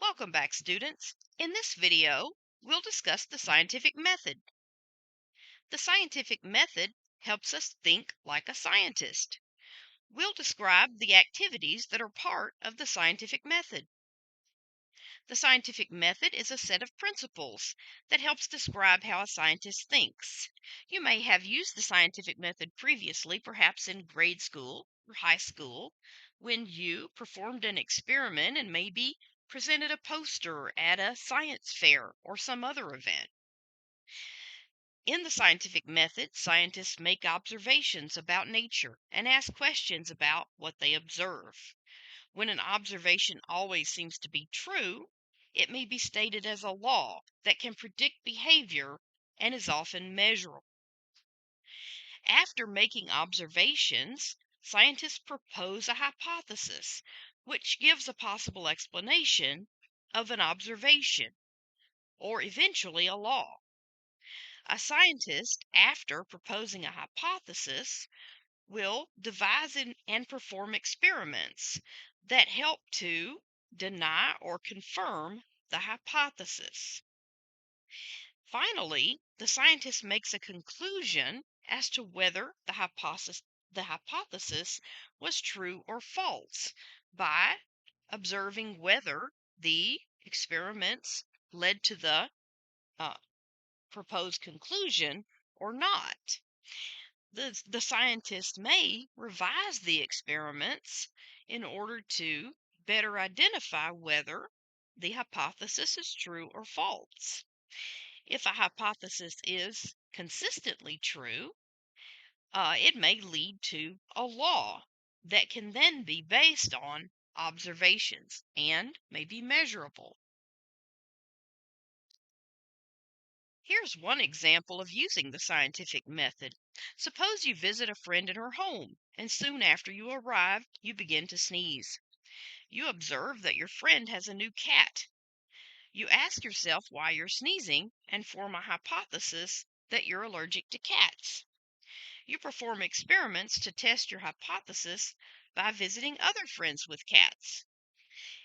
Welcome back, students. In this video, we'll discuss the scientific method. The scientific method helps us think like a scientist. We'll describe the activities that are part of the scientific method. The scientific method is a set of principles that helps describe how a scientist thinks. You may have used the scientific method previously, perhaps in grade school or high school, when you performed an experiment and maybe presented a poster at a science fair or some other event. In the scientific method, scientists make observations about nature and ask questions about what they observe. When an observation always seems to be true, it may be stated as a law that can predict behavior and is often measurable. After making observations, scientists propose a hypothesis, which gives a possible explanation of an observation, or eventually a law. A scientist, after proposing a hypothesis, will devise and perform experiments that help to deny or confirm the hypothesis. Finally, the scientist makes a conclusion as to whether the hypothesis was true or false by observing whether the experiments led to the uh, proposed conclusion or not. The scientist may revise the experiments in order to better identify whether the hypothesis is true or false. If a hypothesis is consistently true, it may lead to a law that can then be based on observations and may be measurable. Here's one example of using the scientific method. Suppose you visit a friend in her home, and soon after you arrive, you begin to sneeze. You observe that your friend has a new cat. You ask yourself why you're sneezing and form a hypothesis that you're allergic to cats. You perform experiments to test your hypothesis by visiting other friends with cats.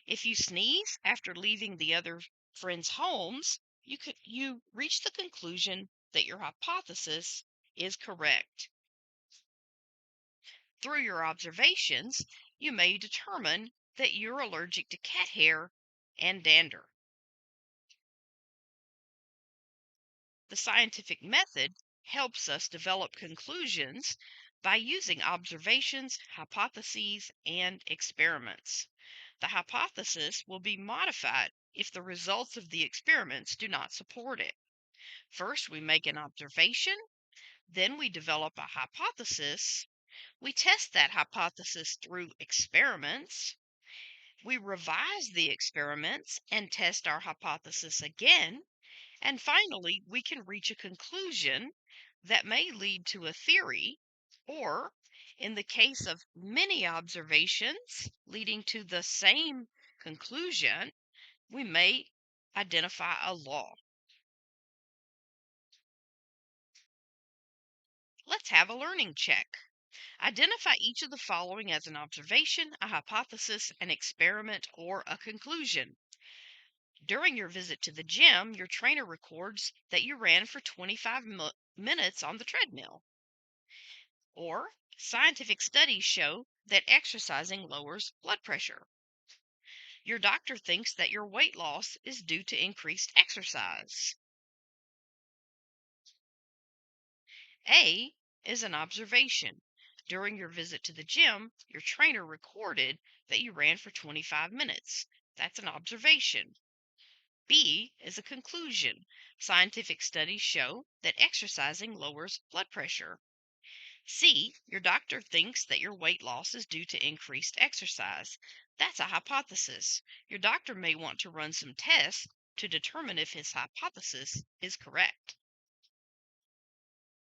If you sneeze after leaving the other friends' homes, you reach the conclusion that your hypothesis is correct. Through your observations, you may determine that you're allergic to cat hair and dander. The scientific method helps us develop conclusions by using observations, hypotheses, and experiments. The hypothesis will be modified if the results of the experiments do not support it. First, we make an observation, then we develop a hypothesis. We test that hypothesis through experiments. We revise the experiments and test our hypothesis again. And finally, we can reach a conclusion that may lead to a theory, or in the case of many observations leading to the same conclusion, we may identify a law. Let's have a learning check. Identify each of the following as an observation, a hypothesis, an experiment, or a conclusion. During your visit to the gym, your trainer records that you ran for 25 minutes on the treadmill. Or, scientific studies show that exercising lowers blood pressure. Your doctor thinks that your weight loss is due to increased exercise. A is an observation. During your visit to the gym, your trainer recorded that you ran for 25 minutes. That's an observation. B is a conclusion. Scientific studies show that exercising lowers blood pressure. C, your doctor thinks that your weight loss is due to increased exercise. That's a hypothesis. Your doctor may want to run some tests to determine if his hypothesis is correct.